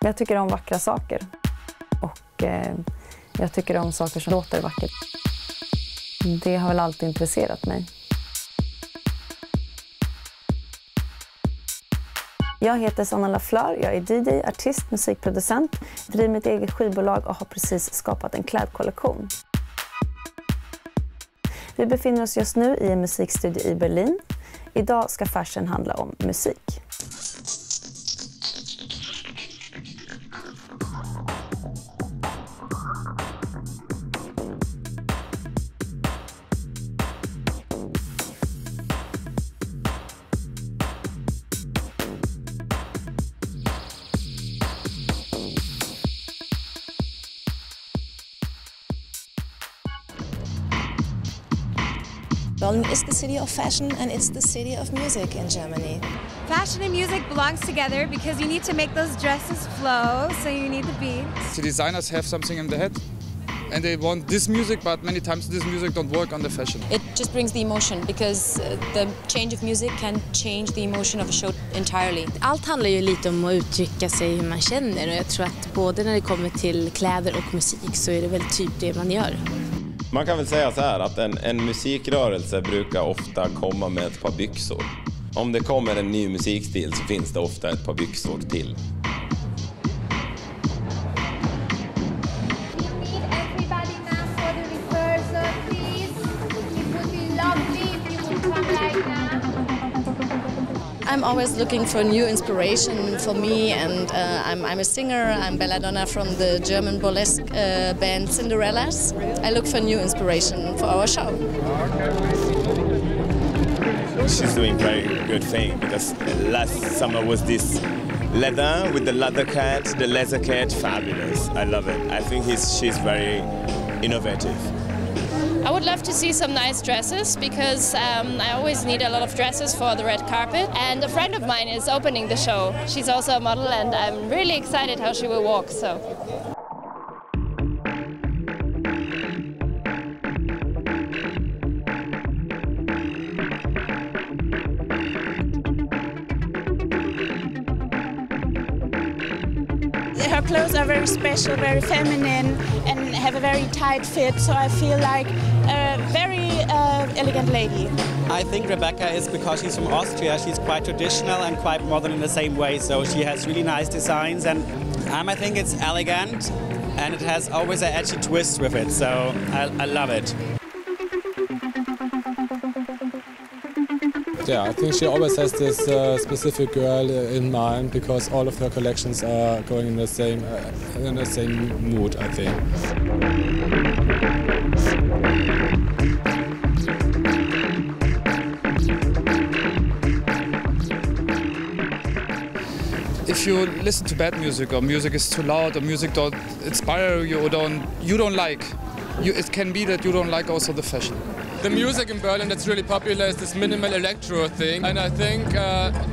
Jag tycker om vackra saker. Och jag tycker om saker som låter vackert. Det har väl alltid intresserat mig. Jag heter Sanna La Fleur, jag är DJ, artist, musikproducent, driver mitt eget skivbolag och har precis skapat en klädkollektion. Vi befinner oss just nu i en musikstudio i Berlin. Idag ska Fashion handla om musik. Berlin is the city of fashion and it's the city of music in Germany. Fashion and music belongs together because you need to make those dresses flow, so you need the beats. The designers have something in their head and they want this music, but many times this music don't work on the fashion. It just brings the emotion because the change of music can change the emotion of a show entirely. Allt handlar ju lite om att uttrycka sig hur man känner och jag tror att både när det kommer till kläder och musik så är det väl typ det man gör. Man kan väl säga så här att en musikrörelse brukar ofta komma med ett par byxor. Om det kommer en ny musikstil så finns det ofta ett par byxor till. I'm always looking for new inspiration for me, and I'm a singer. I'm belladonna from the German burlesque band Cinderella's. I look for new inspiration for our show. She's doing very good thing because last summer was this leather with the leather cat, the leather cat, fabulous. I love it. I think she's very innovative. I would love to see some nice dresses because I always need a lot of dresses for the red carpet. And a friend of mine is opening the show. She's also a model and I'm really excited how she will walk. So. Her clothes are very special, very feminine and have a very tight fit, so I feel like a very elegant lady. I think Rebecca is because she's from Austria, she's quite traditional and quite modern in the same way, so she has really nice designs and I think it's elegant and it has always an edgy twist with it, so I love it. Yeah, I think she always has this specific girl in mind because all of her collections are going in the same mood, I think. If you listen to bad music or music is too loud or music don't inspire you or you don't like, it can be that you don't like also the fashion. The music in Berlin that's really popular is this minimal electro thing, and I think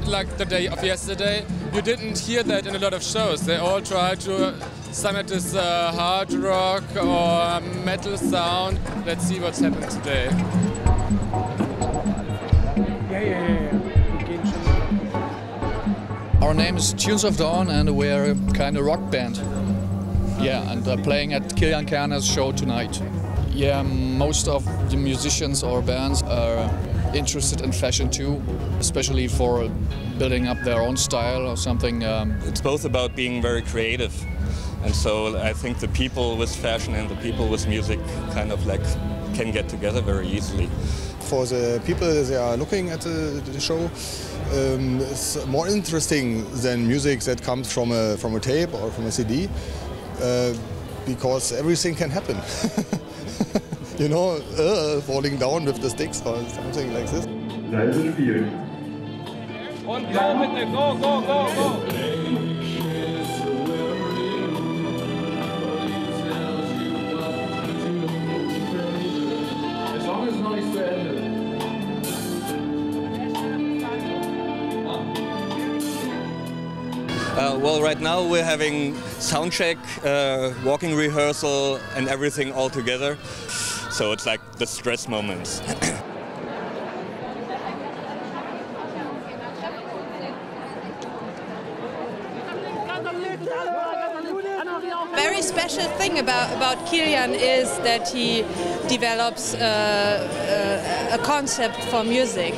like the day of yesterday you didn't hear that in a lot of shows. They all try to summit this hard rock or metal sound. Let's see what's happened today. Our name is Tunes of Dawn and we're a kind of rock band. Yeah, and playing at Kilian Kerner's show tonight. Yeah, most of the musicians or bands are interested in fashion too, especially for building up their own style or something. It's both about being very creative, and so I think the people with fashion and the people with music kind of like can get together very easily. For the people that are looking at the show, it's more interesting than music that comes from a tape or from a CD, because everything can happen. You know, falling down with the sticks or something like this. Und go bitte, go, go, go, go! Der Song ist noch nicht zu Ende. Well, right now we're having sound check, walking rehearsal and everything all together. So it's like the stress moments. Very special thing about Kilian is that he develops a concept for music.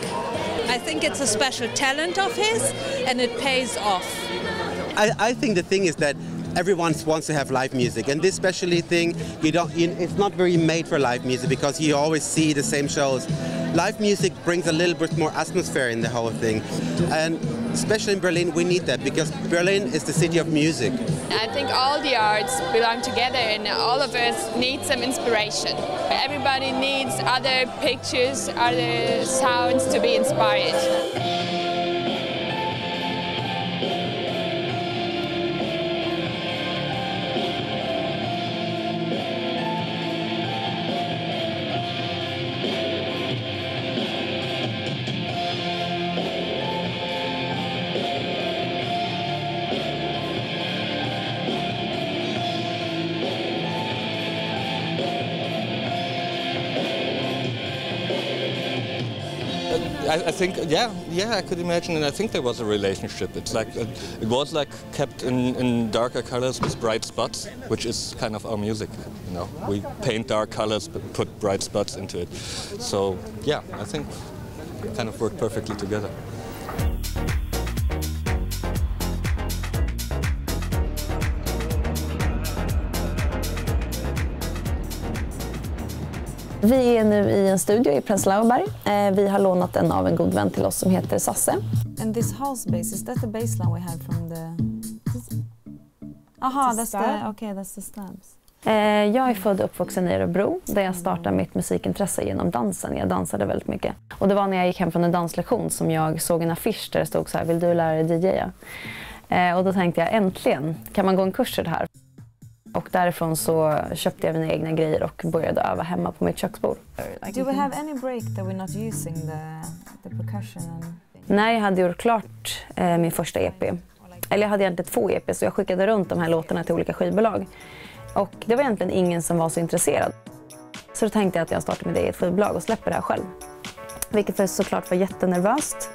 I think it's a special talent of his, and it pays off. I think the thing is that everyone wants to have live music, and this specialty thing, it's not very made for live music because you always see the same shows. Live music brings a little bit more atmosphere in the whole thing, and especially in Berlin we need that because Berlin is the city of music. I think all the arts belong together and all of us need some inspiration. Everybody needs other pictures, other sounds to be inspired. I think, yeah, I could imagine, and I think there was a relationship. It's like it was like kept in darker colors with bright spots, which is kind of our music. You know, we paint dark colors but put bright spots into it. So yeah, I think it kind of worked perfectly together. Vi är nu i en studio i Prenzlauerberg. Vi har lånat den av en god vän till oss som heter Sasse. And this house bass, is that the bassline we had from the... Aha, that's the stabs. Jag är född och uppvuxen i Örebro där jag startade mitt musikintresse genom dansen. Jag dansade väldigt mycket. Och det var när jag gick hem från en danslektion som jag såg en affisch där det stod så här: vill du lära dig DJa? Och då tänkte jag, äntligen kan man gå en kurs i det här. Och därifrån så köpte jag mina egna grejer och började öva hemma på mitt köksbord. Do we have any break that we're not using the percussion? När jag hade gjort klart min första EP, eller jag hade egentligen 2 EP, så jag skickade runt de här låtarna till olika skivbolag. Och det var egentligen ingen som var så intresserad. Så då tänkte jag att jag startar mitt eget skivbolag och släpper det här själv. Vilket såklart var jättenervöst.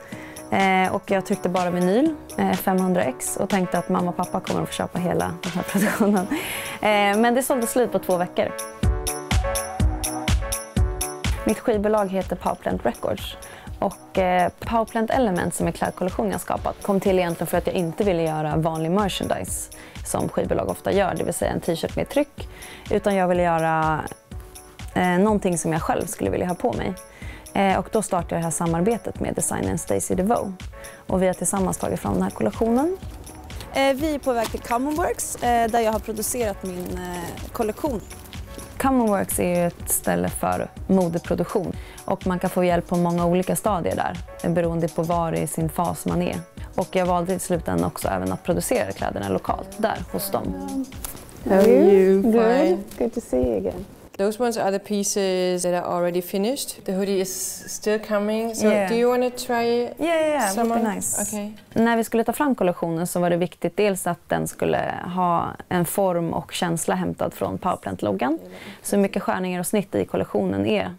Och jag tryckte bara vinyl, 500x, och tänkte att mamma och pappa kommer att få köpa hela den här produktionen. Men det sålde slut på 2 veckor. Mitt skivbolag heter Powerplant Records. Och Powerplant Element, som är klädkollektion jag skapat, kom till egentligen för att jag inte ville göra vanlig merchandise som skivbolag ofta gör, det vill säga en t-shirt med tryck. Utan jag ville göra någonting som jag själv skulle vilja ha på mig. Och då startade jag det här samarbetet med designern Stacey DeVoe. Och vi har tillsammans tagit fram den här kollektionen. Vi är på väg till Commonworks där jag har producerat min kollektion. Commonworks är ju ett ställe för modeproduktion. Och man kan få hjälp på många olika stadier där, beroende på var i sin fas man är. Och jag valde i slutändan också även att producera kläderna lokalt, där hos dem. How are you? Good. Good to see you again. Those ones are the pieces that are already finished. The hoodie is still coming. So Yeah. do you want to try Yeah, some would be on? nice. Okay. När vi skulle ta fram kollektionen så var det viktigt dels att den skulle ha en form och känsla hämtad från Powerplant-loggan. Så mycket skärningar och snitt i kollektionen är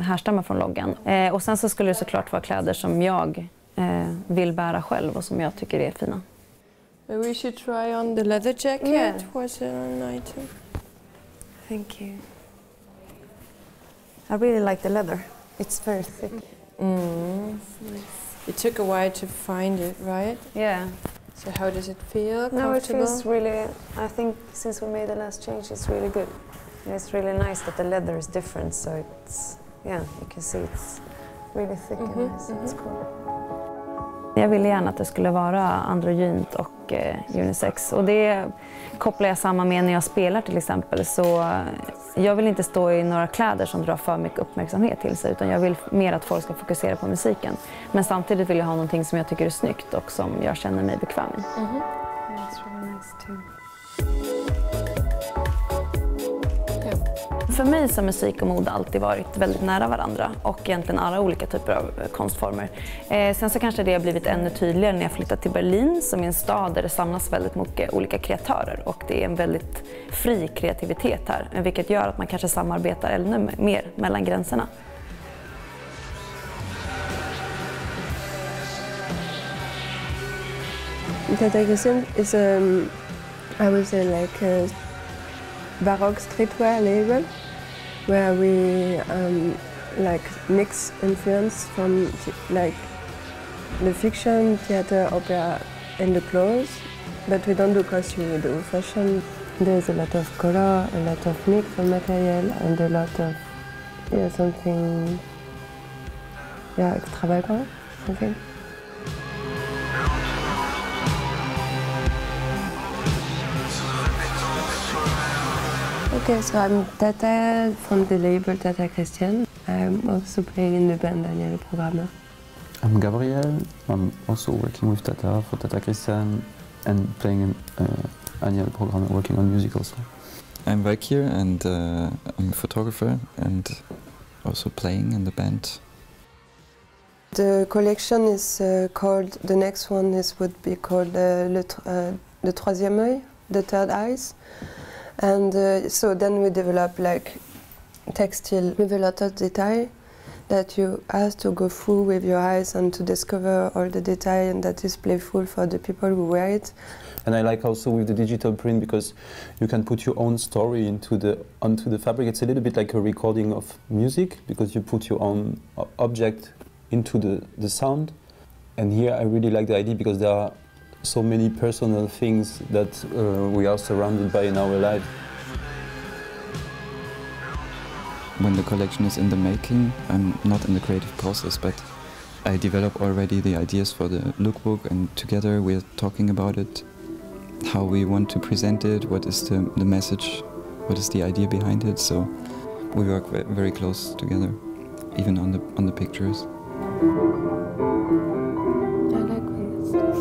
härstammar från loggan. Och sen så skulle det såklart vara kläder som jag vill bära själv och som jag tycker är fina. Maybe we should try on the leather jacket. Yeah. Was an item. Thank you. I really like the leather. It's very thick. It took a while to find it, right? Yeah. So how does it feel? No, it Comfortable? feels really, I think since we made the last change, it's really good. And it's really nice that the leather is different, so it's, yeah, you can see it's really thick and nice. It's cool. Jag ville gärna att det skulle vara androgynt och unisex. Och det kopplar jag samman med när jag spelar till exempel. Så jag vill inte stå i några kläder som drar för mycket uppmärksamhet till sig. Utan jag vill mer att folk ska fokusera på musiken. Men samtidigt vill jag ha någonting som jag tycker är snyggt och som jag känner mig bekväm i. Mm-hmm. Yeah, it's really nice too. För mig så har musik och mode alltid varit väldigt nära varandra och egentligen alla olika typer av konstformer. Sen så kanske det har blivit ännu tydligare när jag flyttade till Berlin, som är en stad där det samlas väldigt mycket olika kreatörer och det är en väldigt fri kreativitet här, vilket gör att man kanske samarbetar ännu mer mellan gränserna. That I can send is I would say like a Baroque streetwear label, where we like mix influence from like the fiction, theater, opera and the clothes, but we don't do costume, we do fashion. There's a lot of color, a lot of mix of material and a lot of something extravagant, I think. Okay, so I'm Tata from the label Tata Christian. I'm also playing in the band Daniel Programmer. I'm Gabriel. I'm also working with Tata for Tata Christian and playing in Daniel Programmer, working on music also. I'm Valkyr and I'm a photographer and also playing in the band. The collection is called, the next one would be called le troisième œil, the third eyes. And so then we develop like textile with a lot of detail that you have to go through with your eyes and to discover all the detail, and that is playful for the people who wear it. And I like also with the digital print because you can put your own story onto the fabric. It's a little bit like a recording of music because you put your own object into the sound. And here I really like the idea because there are so many personal things that we are surrounded by in our life. When the collection is in the making, I'm not in the creative process, but I develop already the ideas for the lookbook, and together we're talking about it, how we want to present it, what is the message, what is the idea behind it. So we work very close together, even on the pictures. I like when it's this.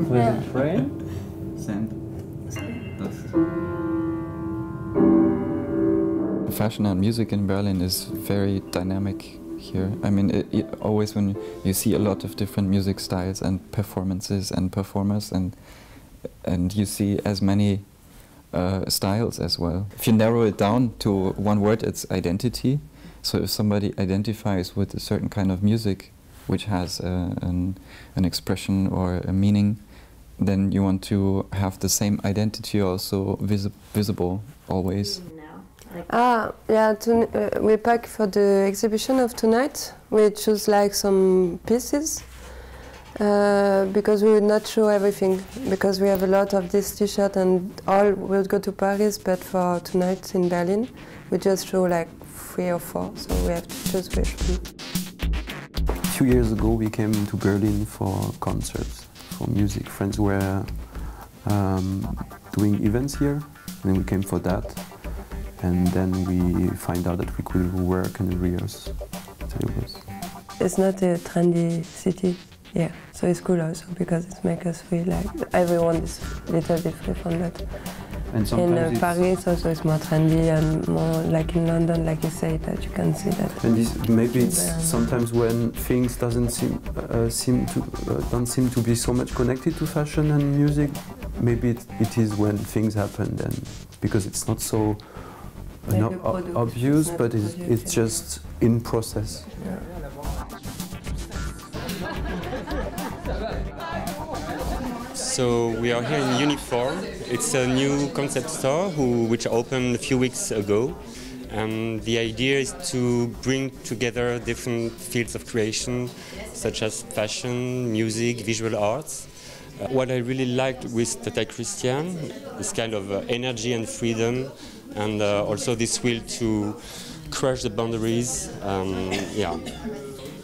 Was it rain? Sand. Fashion and music in Berlin is very dynamic here. I mean, always when you see a lot of different music styles and performances and performers, and you see as many styles as well. If you narrow it down to one word, it's identity. So if somebody identifies with a certain kind of music, which has an expression or a meaning, then you want to have the same identity also visible always. We pack for the exhibition of tonight. We choose like some pieces because we would not show everything, because we have a lot of this t-shirt and all will go to Paris, but for tonight in Berlin we just show like 3 or 4, so we have to choose which one. A few years ago we came to Berlin for concerts, for music. Friends were doing events here, and we came for that. And then we find out that we could work and rehearse. So it's not a trendy city, so it's cool also because it makes us feel like everyone is a little bit free from that. And in Paris also it's more trendy and more like in London, like you say, that you can see that. And maybe it's sometimes when things don't seem to be so much connected to fashion and music. Maybe it is when things happen then, because it's not so obvious, but it's just in process. Yeah. So we are here in Uniform. It's a new concept store which opened a few weeks ago. The idea is to bring together different fields of creation, such as fashion, music, visual arts. What I really liked with Tata Christian is kind of energy and freedom, and also this will to crush the boundaries.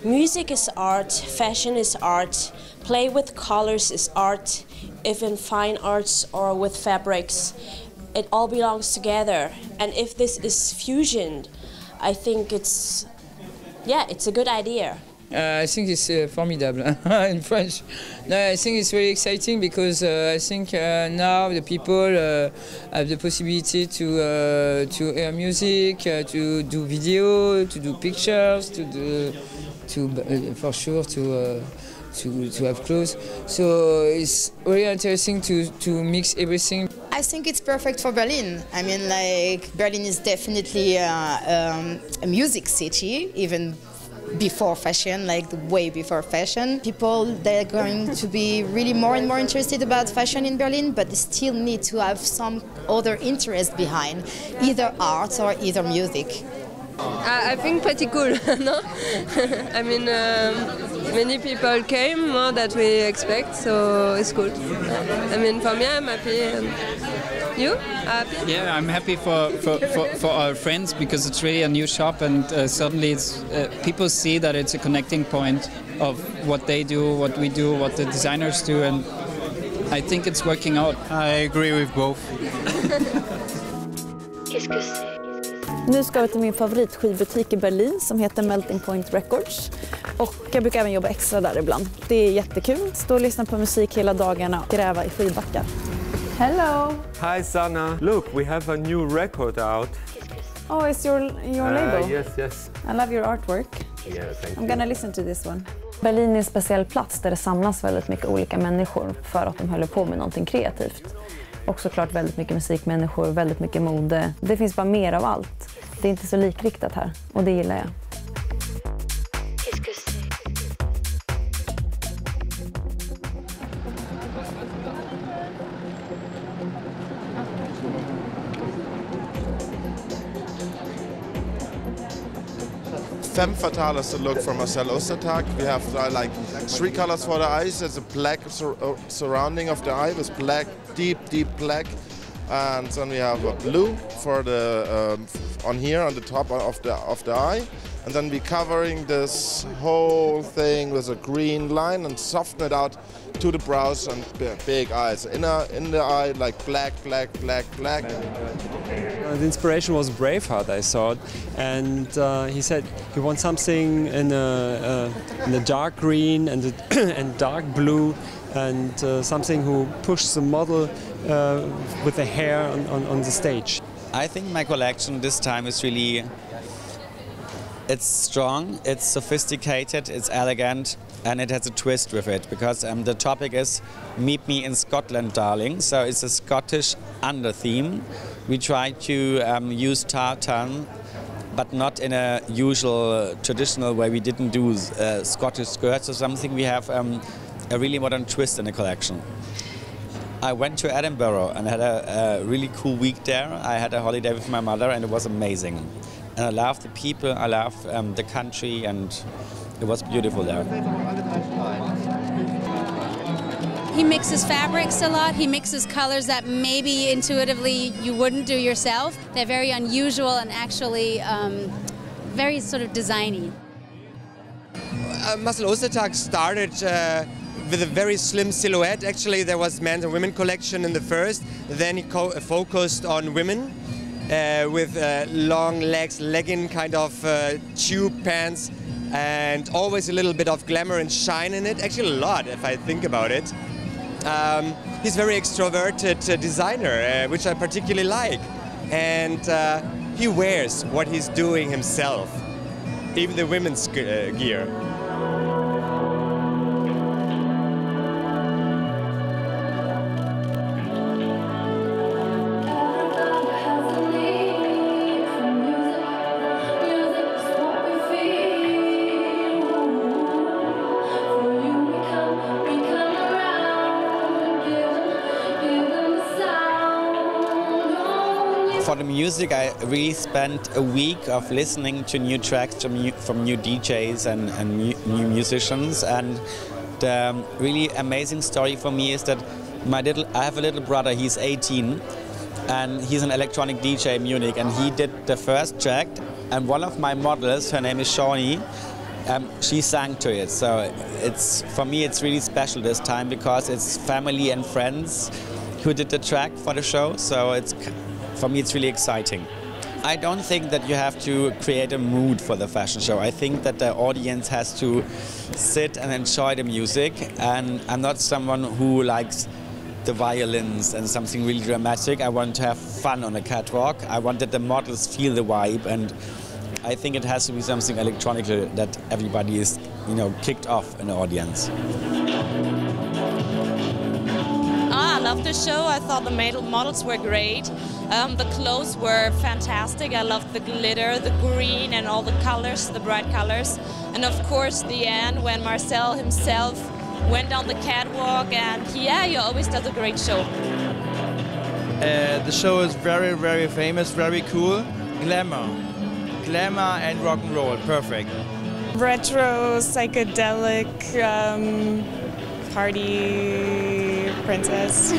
Music is art, fashion is art, play with colors is art, if in fine arts or with fabrics. It all belongs together, and if this is fusion, I think it's a good idea. I think it's formidable in French. No, I think it's very exciting because I think now the people have the possibility to hear music, to do video, to do pictures, for sure to have clothes. So it's really interesting to mix everything. I think it's perfect for Berlin. I mean, like, Berlin is definitely a music city, even before fashion, like way before fashion. People, they're going to be really more and more interested about fashion in Berlin, but they still need to have some other interest behind, either art or either music. I think pretty cool, no? I mean, many people came, more than we expect, so it's good. I mean, for me, I'm happy. You? Happy? Yeah, I'm happy for our friends because it's really a new shop, and suddenly it's people see that it's a connecting point of what they do, what we do, what the designers do, and I think it's working out. I agree with both. Nu ska vi till min favoritskivbutik i Berlin som heter Melting Point Records. Och jag brukar även jobba extra där ibland. Det är jättekul. Stå och lyssna på musik hela dagarna och gräva i skivbackar. Hello! Hi Sanna, look, we have a new record out. Oh, it's your label? Yes. I love your artwork. Yeah, thank you. I'm gonna listen to this one. Berlin är en speciell plats där det samlas väldigt mycket olika människor för att de håller på med någonting kreativt. Och såklart väldigt mycket musikmänniskor, väldigt mycket mode. Det finns bara mer av allt. Det är inte så likriktat här och det gillar jag. Femme fatale is the look from Marcel Ostertag. We have like 3 colors for the eyes. There's a black surrounding of the eye with black, deep black, and then we have a blue for the on here on the top of the eye, and then we covering this whole thing with a green line and soften it out to the brows and big eyes. In the eye, like black. The inspiration was Braveheart, I thought, and he said he wants something in a dark green and and dark blue, and something who pushes the model with the hair on the stage. I think my collection this time is really, it's strong, it's sophisticated, it's elegant, and it has a twist with it, because the topic is Meet Me in Scotland, Darling, so it's a Scottish under theme. We try to use tartan, but not in a usual traditional way. We didn't do Scottish skirts or something. We have a really modern twist in the collection. I went to Edinburgh and had a really cool week there. I had a holiday with my mother and it was amazing. And I loved the people, I loved the country, and it was beautiful there. He mixes fabrics a lot. He mixes colors that maybe intuitively you wouldn't do yourself. They're very unusual and actually very sort of designy. Marcel Ostertag started with a very slim silhouette. Actually, there was men's and women collection in the first. Then he focused on women with long legs, legging kind of tube pants, and always a little bit of glamour and shine in it. Actually, a lot, if I think about it. He's a very extroverted designer, which I particularly like. And he wears what he's doing himself, even the women's gear. For the music, I really spent a week of listening to new tracks from new DJs and new musicians. And the really amazing story for me is that I have a little brother, he's 18, and he's an electronic DJ in Munich, and he did the first track. And one of my models, her name is Shawnee, she sang to it. So for me, it's really special this time because it's family and friends who did the track for the show. So for me, it's really exciting. I don't think that you have to create a mood for the fashion show. I think that the audience has to sit and enjoy the music. And I'm not someone who likes the violins and something really dramatic. I want to have fun on a catwalk. I want that the models feel the vibe. And I think it has to be something electronic that everybody is, kicked off in the audience. I loved the show. I thought the models were great. The clothes were fantastic. I loved the glitter, the green and all the colors, the bright colors. And of course the end when Marcel himself went on the catwalk, and yeah, he always does a great show. The show is very, very famous, very cool. Glamour and rock and roll, perfect. Retro, psychedelic, party princess.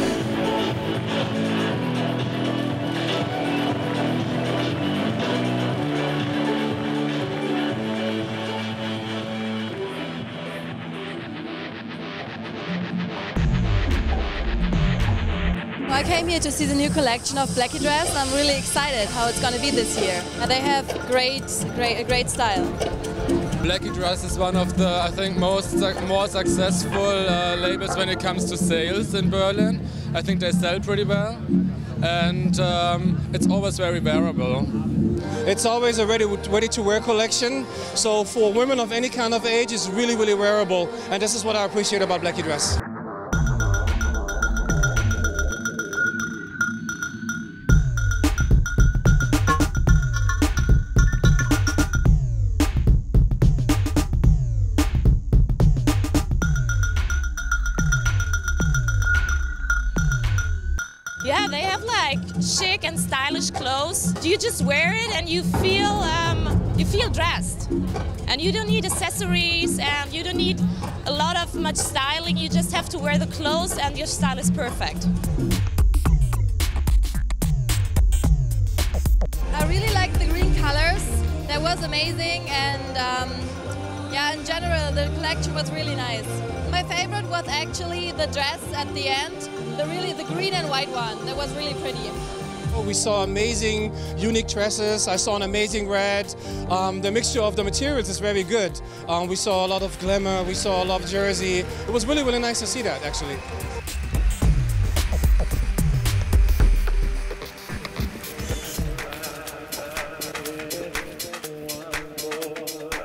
I came here to see the new collection of Blackie dress, and I'm really excited how it's going to be this year. And they have a great style. Blackie dress is one of the, I think, more successful labels when it comes to sales in Berlin. I think they sell pretty well, and it's always very wearable. It's always a ready-to-wear collection, so for women of any kind of age, it's really, really wearable, and this is what I appreciate about Blackie dress. Yeah, they have like chic and stylish clothes. You just wear it and you feel dressed. And you don't need accessories and you don't need a lot of much styling. You just have to wear the clothes and your style is perfect. I really like the green colors. That was amazing, and yeah, in general the collection was really nice. My favorite was actually the dress at the end. The green and white one, that was really pretty. We saw amazing, unique dresses. I saw an amazing red. The mixture of the materials is very good. We saw a lot of glamour, we saw a lot of jersey. It was really, really nice to see that, actually.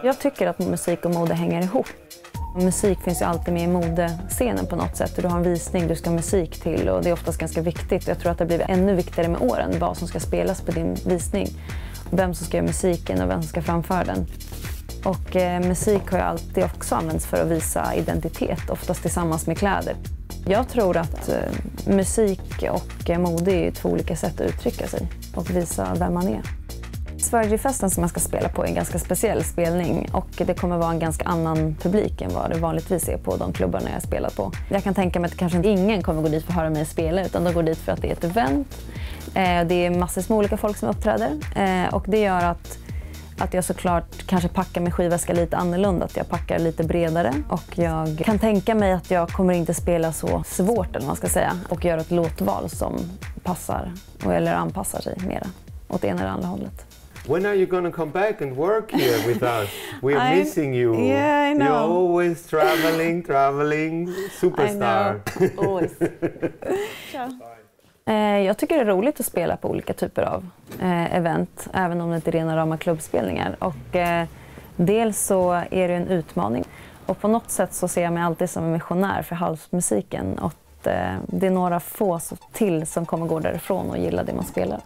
Jag tycker att musik och mode hänger ihop. Musik finns ju alltid med i modescenen på något sätt. Du har en visning du ska ha musik till, och det är oftast ganska viktigt. Jag tror att det blir ännu viktigare med åren, vad som ska spelas på din visning. Vem som ska göra musiken och vem som ska framföra den. Och musik har ju alltid också använts för att visa identitet, oftast tillsammans med kläder. Jag tror att musik och mode är två olika sätt att uttrycka sig och visa vem man är. Sverigefesten som jag ska spela på är en ganska speciell spelning, och det kommer vara en ganska annan publik än vad det vanligtvis är på de klubbarna jag spelar på. Jag kan tänka mig att kanske ingen kommer gå dit för att höra mig spela, utan de går dit för att det är ett event. Det är massor med olika folk som uppträder, och det gör att jag såklart kanske packar min skivväska lite annorlunda, att jag packar lite bredare, och jag kan tänka mig att jag kommer inte spela så svårt, eller vad man ska säga, och göra ett låtval som passar eller anpassar sig mera åt ena eller andra hållet. When are you going to come back and work here with us? We're missing you. Yeah, I know. You're always traveling, superstar. I know, always. Jag tycker det är roligt att spela på olika typer av event, även om det inte är rena rama klubbspelningar. Och dels så är det en utmaning, och på något sätt så ser jag mig alltid som en missionär för housemusiken. Och det är några få till som kommer gå därifrån och gilla det man spelar.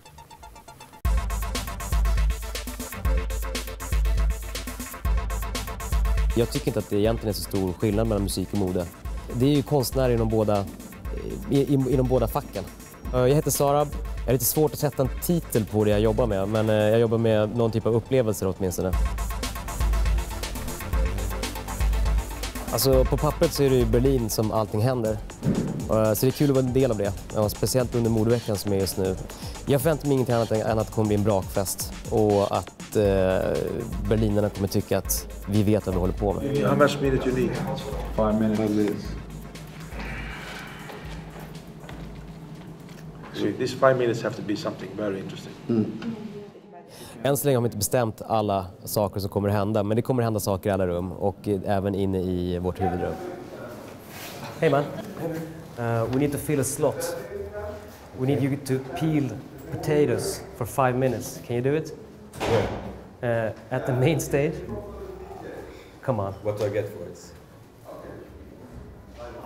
Jag tycker inte att det egentligen är så stor skillnad mellan musik och mode. Det är ju konstnärer inom båda facken. Jag heter Sarab. Jag är lite svårt att sätta en titel på det jag jobbar med, men jag jobbar med någon typ av upplevelser åtminstone. Alltså på pappret så är det i Berlin som allting händer. Så det är kul att vara en del av det, speciellt under modeveckan som är just nu. Jag förväntar mig ingenting annat än att det kommer bli en brakfest, och att berlinerna kommer tycka att vi vet vad vi håller på med. How much minute you need? 5 minutes. 5 minutes. So these 5 minutes have to be something very interesting. Än så länge har vi inte bestämt alla saker som kommer att hända, men det kommer att hända saker i alla rum, och även inne i vårt huvudrum. Hey man, we need to fill a slot. We need you to peel potatoes for 5 minutes. Can you do it? At the main stage? Come on. What do I get for it?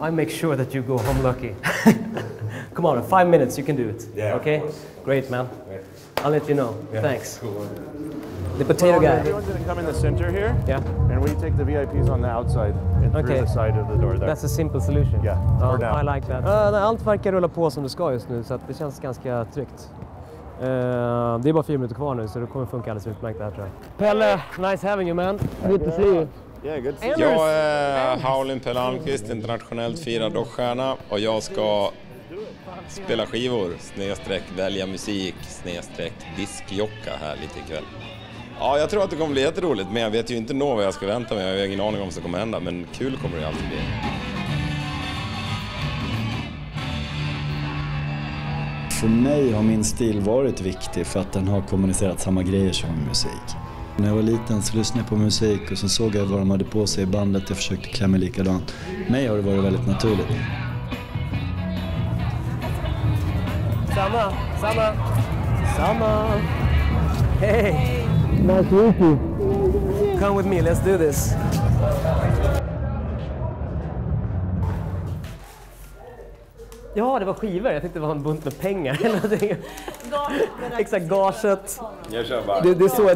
I make sure that you go home lucky. Come on, 5 minutes, you can do it. Yeah. Okay? Great, man. Great. I'll let you know. Yeah. Thanks. Cool. The potato guy. Everyone's going to come in the center here. Yeah. And we take the VIPs on the outside and through the side of the door there. That's a simple solution. Yeah, for now. I like that. Allt verkar rulla på som det ska just nu, så att det känns ganska tryggt. Det är bara 4 minuter kvar nu, så det kommer funka alldeles utmärkt det här, tror jag. Pelle, nice having you, man. Good to see you. Yeah, good to see you. Jag är Howlin Pelle Almqvist, internationellt firad rockstjärna, och jag ska spela skivor, välja musik, diskjocka här lite ikväll. Ja, jag tror att det kommer bli jätteroligt, men jag vet ju inte vad jag ska vänta mig. Jag har ingen aning om vad som kommer hända, men kul kommer det alltid bli. För mig har min stil varit viktig för att den har kommunicerat samma grejer som musik. När jag var liten så lyssnade jag på musik och så såg jag vad de hade på sig i bandet. Jag försökte klä mig likadant. För mig har det varit väldigt naturligt. Samma. Hey. Nice to meet you. Come with me, let's do this. Ja, det var skivor. Jag tänkte det var en bunt med pengar eller någonting. Exakt, gaget. Jag kör bara. Det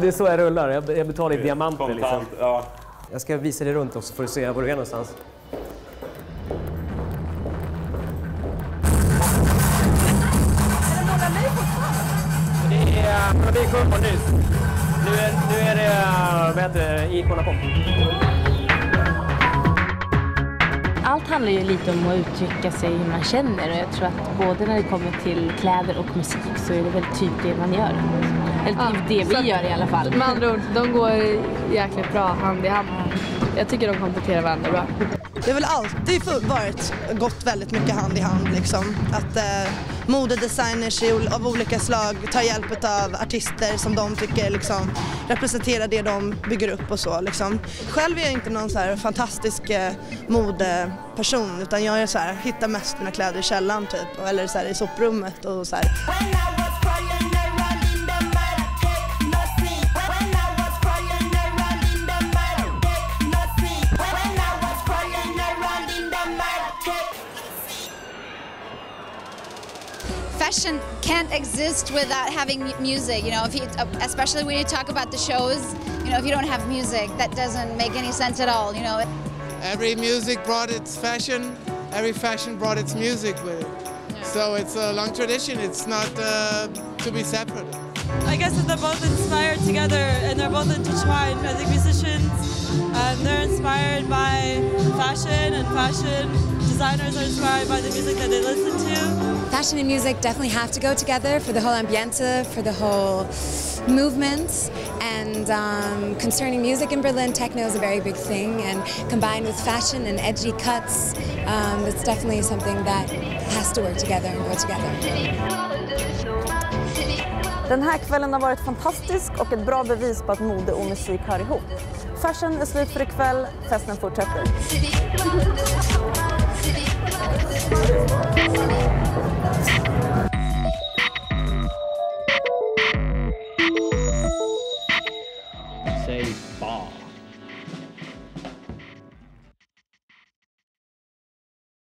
är så jag rullar. Jag betalar i diamanter liksom. Ja. Jag ska visa dig runt också för att se var du är någonstans. Det är kul på nyss. Nu är det, vad heter det, i Konapop. Allt handlar ju lite om att uttrycka sig hur man känner, och jag tror att både när det kommer till kläder och musik så är det väl typ det man gör. Eller typ det vi gör i alla fall. Med andra ord, de går jäkligt bra hand i hand. Jag tycker de kompletterar varandra bra. Det har väl alltid gått väldigt mycket hand i hand liksom. Att modedesigners av olika slag tar hjälp av artister som de tycker liksom representerar det de bygger upp och så liksom. Själv är jag inte någon så här fantastisk modeperson, utan jag är så här, hittar mest mina kläder i källaren typ, eller så här i soprummet och så här. Fashion can't exist without having music, you know, especially when you talk about the shows, you know, if you don't have music, that doesn't make any sense at all, you know. Every music brought its fashion, every fashion brought its music with it. Yeah. So it's a long tradition, it's not to be separate. I guess that they're both inspired together and they're both intertwined. I think musicians, they're inspired by fashion, and fashion designers are inspired by the music that they listen to. Fashion and music definitely have to go together for the whole ambiente, for the whole movement. And concerning music in Berlin, techno is a very big thing, and combined with fashion and edgy cuts, it's definitely something that has to work together and go together. Den här kvällen har varit fantastisk och ett bra bevis på att mode och musik hör ihop. Fashion är slut för ikväll, festen fortsätter. Say bye.